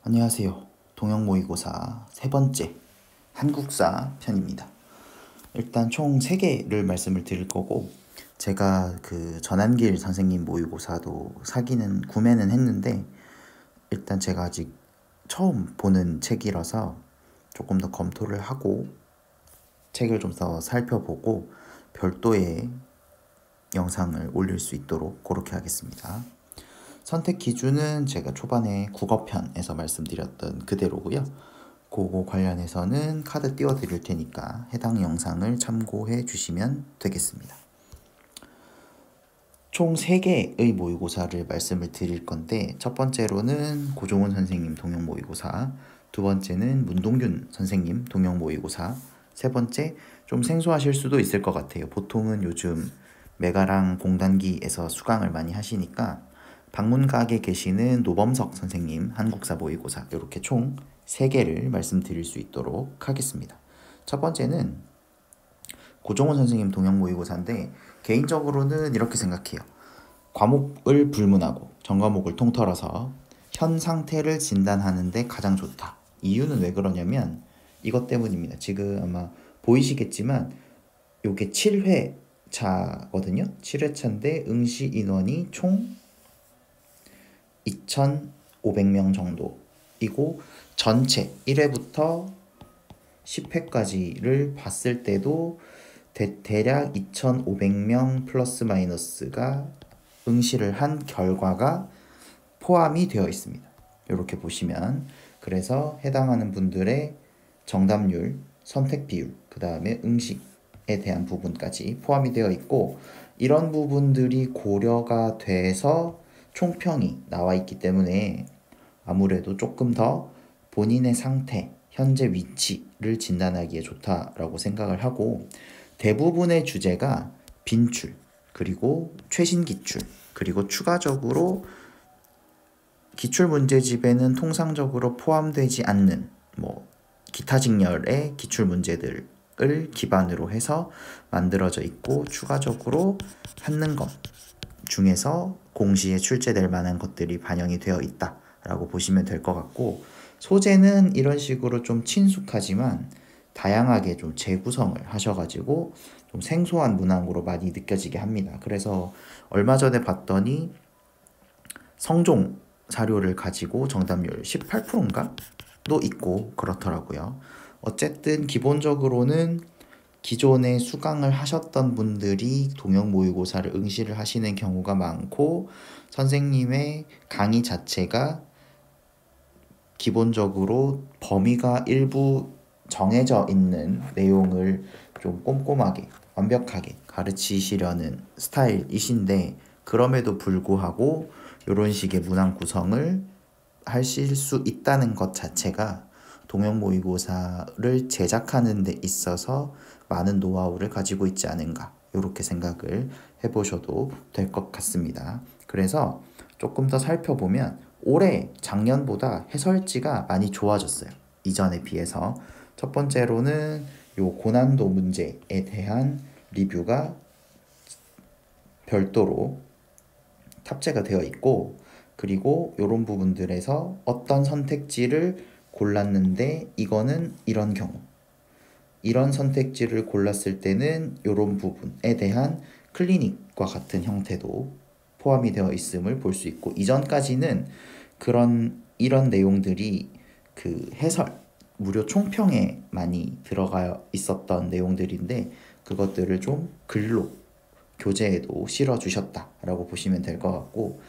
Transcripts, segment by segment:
안녕하세요. 동영 모의고사 세 번째 한국사 편입니다. 일단 총 3개를 말씀을 드릴 거고, 제가 그 전한길 선생님 모의고사도 구매는 했는데, 일단 제가 아직 처음 보는 책이라서 조금 더 검토를 하고 책을 좀 더 살펴보고 별도의 영상을 올릴 수 있도록 그렇게 하겠습니다. 선택 기준은 제가 초반에 국어편에서 말씀드렸던 그대로고요. 그거 관련해서는 카드 띄워 드릴 테니까 해당 영상을 참고해 주시면 되겠습니다. 총 3개의 모의고사를 말씀을 드릴 건데, 첫 번째로는 고종훈 선생님 동영 모의고사, 두 번째는 문동균 선생님 동영 모의고사, 세 번째 좀 생소하실 수도 있을 것 같아요. 보통은 요즘 메가랑 공단기에서 수강을 많이 하시니까 방문각에 계시는 노범석 선생님 한국사 모의고사, 이렇게 총 3개를 말씀드릴 수 있도록 하겠습니다. 첫 번째는 고종훈 선생님 동영 모의고사인데, 개인적으로는 이렇게 생각해요. 과목을 불문하고 전과목을 통틀어서 현 상태를 진단하는 데 가장 좋다. 이유는 왜 그러냐면 이것 때문입니다. 지금 아마 보이시겠지만 요게 7회차거든요. 7회차인데 응시 인원이 총 2,500명 정도이고, 전체 1회부터 10회까지를 봤을 때도 대략 2,500명 플러스 마이너스가 응시를 한 결과가 포함이 되어 있습니다. 이렇게 보시면, 그래서 해당하는 분들의 정답률, 선택 비율, 그 다음에 응시에 대한 부분까지 포함이 되어 있고, 이런 부분들이 고려가 돼서 총평이 나와 있기 때문에 아무래도 조금 더 본인의 상태, 현재 위치를 진단하기에 좋다라고 생각을 하고, 대부분의 주제가 빈출, 그리고 최신 기출, 그리고 추가적으로 기출 문제집에는 통상적으로 포함되지 않는 기타 직렬의 기출 문제들을 기반으로 해서 만들어져 있고, 추가적으로 찾는 것 중에서 공시에 출제될 만한 것들이 반영이 되어 있다라고 보시면 될 것 같고, 소재는 이런 식으로 좀 친숙하지만 다양하게 좀 재구성을 하셔가지고 좀 생소한 문항으로 많이 느껴지게 합니다. 그래서 얼마 전에 봤더니 성종 사료를 가지고 정답률 18%인가? 도 있고 그렇더라고요. 어쨌든 기본적으로는 기존에 수강을 하셨던 분들이 동영 모의고사를 응시를 하시는 경우가 많고, 선생님의 강의 자체가 기본적으로 범위가 일부 정해져 있는 내용을 좀 꼼꼼하게 완벽하게 가르치시려는 스타일이신데, 그럼에도 불구하고 이런 식의 문항 구성을 하실 수 있다는 것 자체가 동영 모의고사를 제작하는 데 있어서 많은 노하우를 가지고 있지 않은가, 이렇게 생각을 해보셔도 될 것 같습니다. 그래서 조금 더 살펴보면 올해 작년보다 해설지가 많이 좋아졌어요. 이전에 비해서. 첫 번째로는 요 고난도 문제에 대한 리뷰가 별도로 탑재가 되어 있고, 그리고 이런 부분들에서 어떤 선택지를 골랐는데 이거는 이런 경우, 이런 선택지를 골랐을 때는 이런 부분에 대한 클리닉과 같은 형태도 포함이 되어 있음을 볼 수 있고, 이전까지는 이런 내용들이 그 해설, 무료 총평에 많이 들어가 있었던 내용들인데, 그것들을 좀 글로 교재에도 실어주셨다라고 보시면 될 것 같고,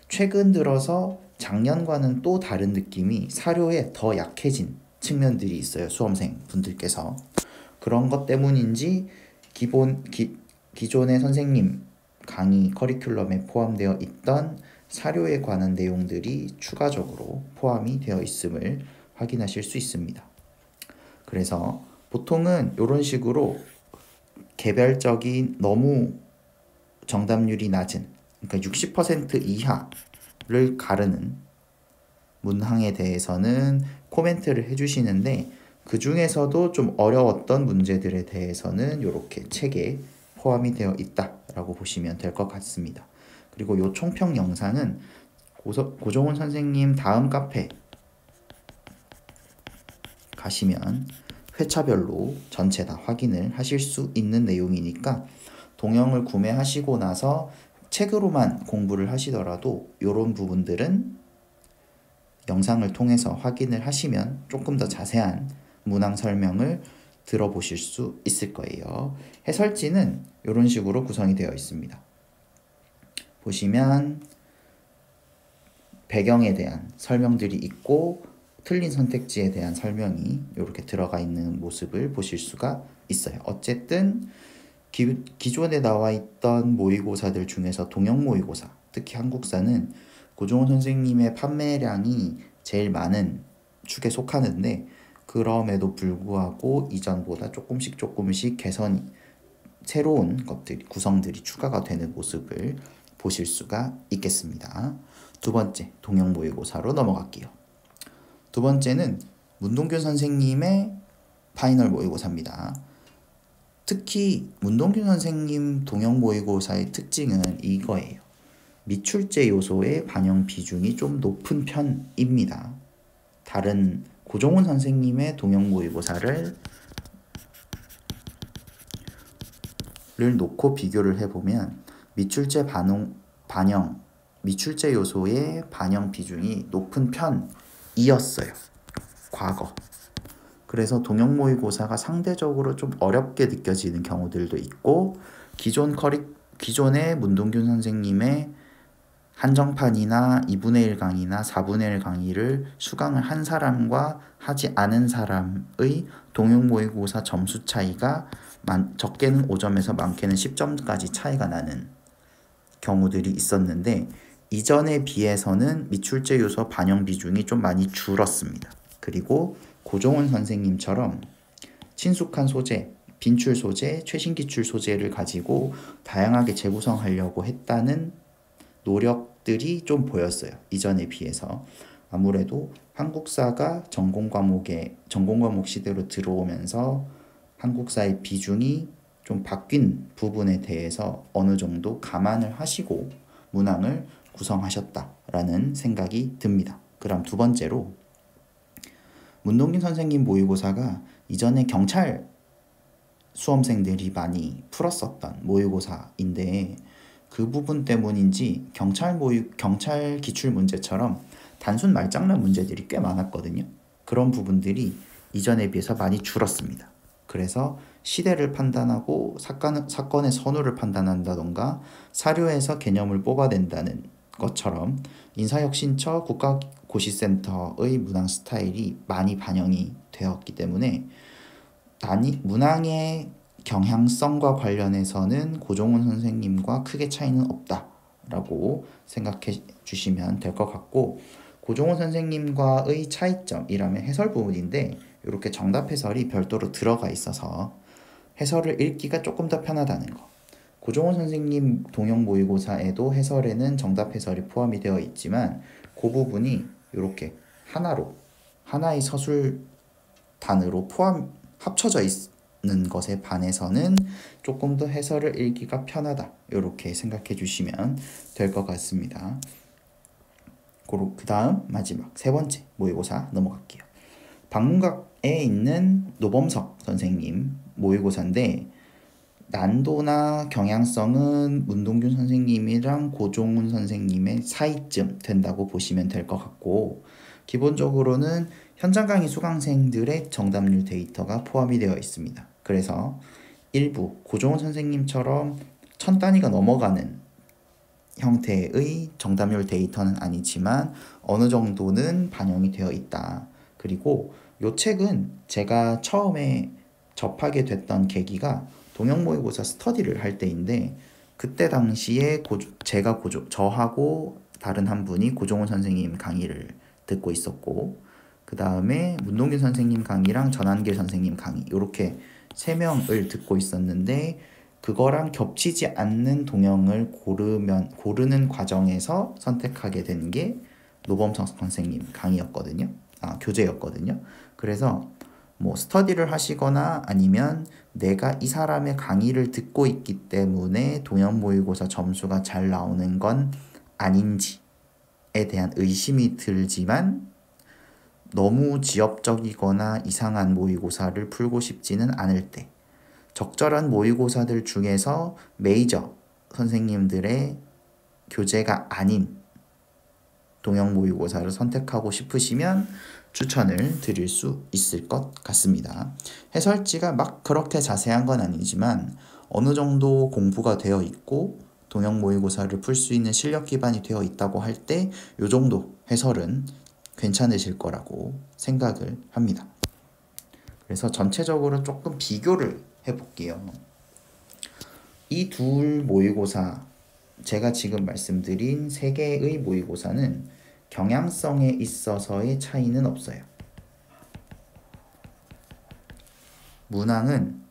최근 들어서 작년과는 또 다른 느낌이 사료에 더 약해진 측면들이 있어요. 수험생 분들께서. 그런 것 때문인지 기존의 선생님 강의 커리큘럼에 포함되어 있던 사료에 관한 내용들이 추가적으로 포함이 되어 있음을 확인하실 수 있습니다. 그래서 보통은 이런 식으로 개별적인 너무 정답률이 낮은, 그러니까 60% 이하를 가르는 문항에 대해서는 코멘트를 해주시는데, 그 중에서도 좀 어려웠던 문제들에 대해서는 이렇게 책에 포함이 되어 있다라고 보시면 될 것 같습니다. 그리고 이 총평 영상은 고종훈 선생님 다음 카페 가시면 회차별로 전체 다 확인을 하실 수 있는 내용이니까 동영을 구매하시고 나서 책으로만 공부를 하시더라도 이런 부분들은 영상을 통해서 확인을 하시면 조금 더 자세한 문항 설명을 들어보실 수 있을 거예요. 해설지는 이런 식으로 구성이 되어 있습니다. 보시면 배경에 대한 설명들이 있고 틀린 선택지에 대한 설명이 이렇게 들어가 있는 모습을 보실 수가 있어요. 어쨌든 기존에 나와 있던 모의고사들 중에서 동영 모의고사, 특히 한국사는 고종원 선생님의 판매량이 제일 많은 축에 속하는데 그럼에도 불구하고 이전보다 조금씩 개선이 새로운 것들이 구성들이 추가가 되는 모습을 보실 수가 있겠습니다. 두 번째 동영 모의고사로 넘어갈게요. 두 번째는 문동균 선생님의 파이널 모의고사입니다. 특히 문동균 선생님 동영 모의고사의 특징은 이거예요. 미출제 요소의 반영 비중이 좀 높은 편입니다. 다른 고종훈 선생님의 동영 모의고사를 놓고 비교를 해보면 미출제 미출제 요소의 반영 비중이 높은 편이었어요. 과거. 그래서 동영 모의고사가 상대적으로 좀 어렵게 느껴지는 경우들도 있고 기존의 문동균 선생님의 한정판이나 2분의 1 강의나 4분의 1 강의를 수강을 한 사람과 하지 않은 사람의 동영 모의고사 점수 차이가 적게는 5점에서 많게는 10점까지 차이가 나는 경우들이 있었는데 이전에 비해서는 미출제 요소 반영 비중이 좀 많이 줄었습니다. 그리고 고종원 선생님처럼 친숙한 소재, 빈출 소재, 최신 기출 소재를 가지고 다양하게 재구성하려고 했다는 노력들이 좀 보였어요. 이전에 비해서. 아무래도 한국사가 전공 과목 시대로 들어오면서 한국사의 비중이 좀 바뀐 부분에 대해서 어느 정도 감안을 하시고 문항을 구성하셨다라는 생각이 듭니다. 그럼 두 번째로 문동균 선생님 모의고사가 이전에 경찰 수험생들이 많이 풀었었던 모의고사인데 그 부분 때문인지 경찰 기출 문제처럼 단순 말장난 문제들이 꽤 많았거든요. 그런 부분들이 이전에 비해서 많이 줄었습니다. 그래서 시대를 판단하고 사건의 선후를 판단한다던가 사료에서 개념을 뽑아낸다는 것처럼 인사혁신처 국가고시센터의 문항 스타일이 많이 반영이 되었기 때문에 문항의 경향성과 관련해서는 고종훈 선생님과 크게 차이는 없다라고 생각해 주시면 될 것 같고 고종훈 선생님과의 차이점이라면 해설 부분인데 이렇게 정답 해설이 별도로 들어가 있어서 해설을 읽기가 조금 더 편하다는 거. 고종훈 선생님 동영 모의고사에도 해설에는 정답 해설이 포함이 되어 있지만 그 부분이 이렇게 하나의 서술단으로 합쳐져 있는 것에 반해서는 조금 더 해설을 읽기가 편하다. 이렇게 생각해 주시면 될 것 같습니다. 그 다음 마지막 세 번째 모의고사 넘어갈게요. 방문각에 있는 노범석 선생님 모의고사인데 난도나 경향성은 문동균 선생님이랑 고종훈 선생님의 사이쯤 된다고 보시면 될 것 같고 기본적으로는 현장 강의 수강생들의 정답률 데이터가 포함이 되어 있습니다. 그래서 일부 고종훈 선생님처럼 1000단위가 넘어가는 형태의 정답률 데이터는 아니지만 어느 정도는 반영이 되어 있다. 그리고 이 책은 제가 처음에 접하게 됐던 계기가 동영 모의고사 스터디를 할 때인데 그때 당시에 저하고 다른 한 분이 고종훈 선생님 강의를 듣고 있었고 그 다음에 문동균 선생님 강의랑 전한길 선생님 강의 이렇게 3명을 듣고 있었는데 그거랑 겹치지 않는 동영을 고르는 과정에서 선택하게 된 게 노범석 선생님 강의였거든요. 교재였거든요. 그래서 뭐 스터디를 하시거나 아니면 내가 이 사람의 강의를 듣고 있기 때문에 동영 모의고사 점수가 잘 나오는 건 아닌지에 대한 의심이 들지만 너무 지엽적이거나 이상한 모의고사를 풀고 싶지는 않을 때, 적절한 모의고사들 중에서 메이저 선생님들의 교재가 아닌 동형 모의고사를 선택하고 싶으시면 추천을 드릴 수 있을 것 같습니다. 해설지가 막 그렇게 자세한 건 아니지만 어느 정도 공부가 되어 있고 동형 모의고사를 풀 수 있는 실력 기반이 되어 있다고 할 때 이 정도 해설은 괜찮으실 거라고 생각을 합니다. 그래서 전체적으로 조금 비교를 해볼게요. 이 둘 모의고사, 제가 지금 말씀드린 세 개의 모의고사는 경향성에 있어서의 차이는 없어요. 문항은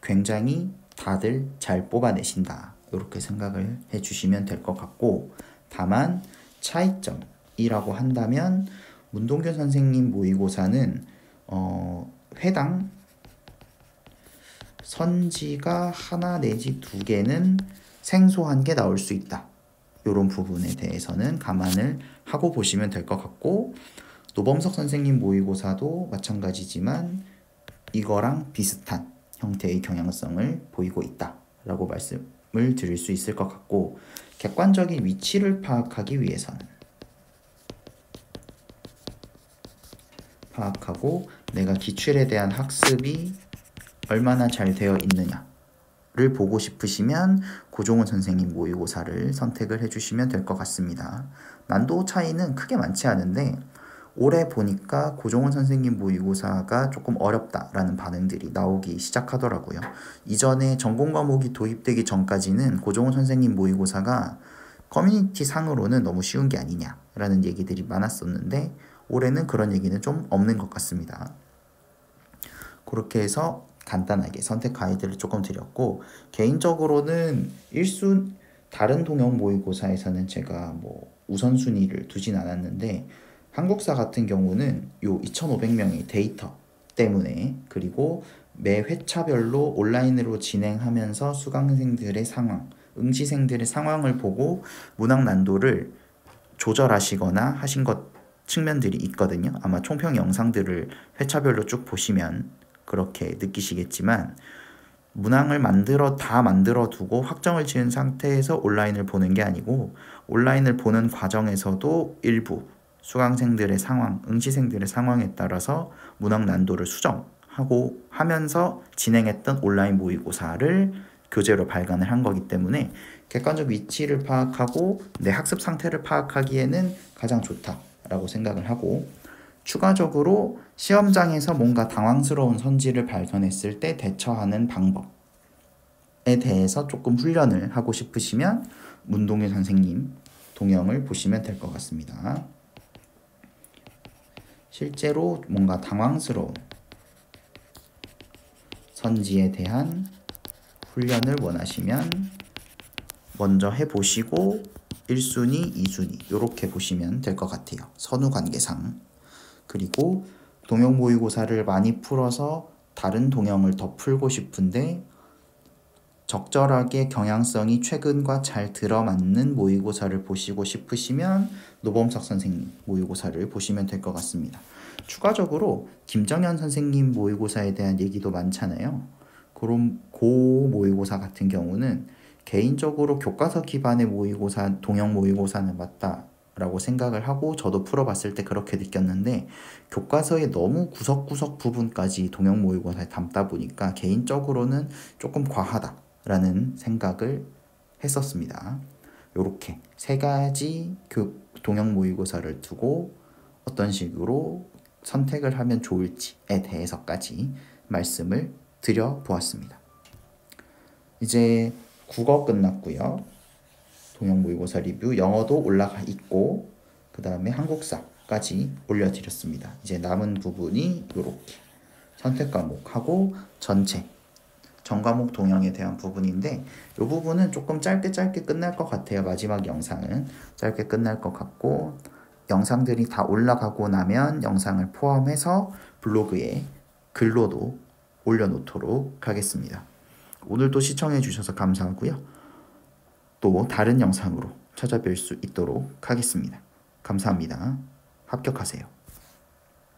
굉장히 다들 잘 뽑아내신다, 이렇게 생각을 해주시면 될 것 같고, 다만 차이점이라고 한다면 문동균 선생님 모의고사는 회당 선지가 하나 내지 두 개는 생소한 게 나올 수 있다, 이런 부분에 대해서는 감안을 하고 보시면 될 것 같고, 노범석 선생님 모의고사도 마찬가지지만 이거랑 비슷한 형태의 경향성을 보이고 있다 라고 말씀을 드릴 수 있을 것 같고, 객관적인 위치를 파악하기 위해서는 파악하고 내가 기출에 대한 학습이 얼마나 잘 되어 있느냐를 보고 싶으시면 고종훈 선생님 모의고사를 선택을 해주시면 될 것 같습니다. 난도 차이는 크게 많지 않은데 올해 보니까 고종훈 선생님 모의고사가 조금 어렵다라는 반응들이 나오기 시작하더라고요. 이전에 전공 과목이 도입되기 전까지는 고종훈 선생님 모의고사가 커뮤니티 상으로는 너무 쉬운 게 아니냐라는 얘기들이 많았었는데 올해는 그런 얘기는 좀 없는 것 같습니다. 그렇게 해서 간단하게 선택 가이드를 조금 드렸고, 개인적으로는 다른 동형 모의고사에서는 제가 우선순위를 두진 않았는데 한국사 같은 경우는 요 2,500명의 데이터 때문에, 그리고 매 회차별로 온라인으로 진행하면서 수강생들의 상황, 응시생들의 상황을 보고 문항 난도를 조절하시거나 하신 측면들이 있거든요. 아마 총평 영상들을 회차별로 쭉 보시면 그렇게 느끼시겠지만, 문항을 다 만들어 두고 확정을 지은 상태에서 온라인을 보는 게 아니고 온라인을 보는 과정에서도 일부 수강생들의 상황, 응시생들의 상황에 따라서 문항 난도를 수정하고 하면서 진행했던 온라인 모의고사를 교재로 발간을 한 거기 때문에 객관적 위치를 파악하고 내 학습 상태를 파악하기에는 가장 좋다라고 생각을 하고, 추가적으로 시험장에서 뭔가 당황스러운 선지를 발견했을 때 대처하는 방법에 대해서 조금 훈련을 하고 싶으시면 문동균 선생님 동형을 보시면 될 것 같습니다. 실제로 뭔가 당황스러운 선지에 대한 훈련을 원하시면 먼저 해보시고 1순위, 2순위 이렇게 보시면 될 것 같아요. 선후 관계상. 그리고 동형 모의고사를 많이 풀어서 다른 동형을 더 풀고 싶은데 적절하게 경향성이 최근과 잘 들어맞는 모의고사를 보시고 싶으시면 노범석 선생님 모의고사를 보시면 될 것 같습니다. 추가적으로 김정현 선생님 모의고사에 대한 얘기도 많잖아요. 그럼 고 모의고사 같은 경우는 개인적으로 교과서 기반의 모의고사, 동형 모의고사는 맞다라고 생각을 하고 저도 풀어봤을 때 그렇게 느꼈는데, 교과서의 너무 구석구석 부분까지 동형 모의고사에 담다 보니까 개인적으로는 조금 과하다라는 생각을 했었습니다. 이렇게 세 가지 동형 모의고사를 두고 어떤 식으로 선택을 하면 좋을지에 대해서까지 말씀을 드려보았습니다. 이제 국어 끝났고요. 동형 모의고사 리뷰, 영어도 올라가 있고 그 다음에 한국사까지 올려드렸습니다. 이제 남은 부분이 이렇게 선택 과목하고 전체 전과목 동형에 대한 부분인데, 이 부분은 조금 짧게 끝날 것 같아요. 마지막 영상은 짧게 끝날 것 같고, 영상들이 다 올라가고 나면 영상을 포함해서 블로그에 글로도 올려놓도록 하겠습니다. 오늘도 시청해 주셔서 감사하고요. 또 다른 영상으로 찾아뵐 수 있도록 하겠습니다. 감사합니다. 합격하세요.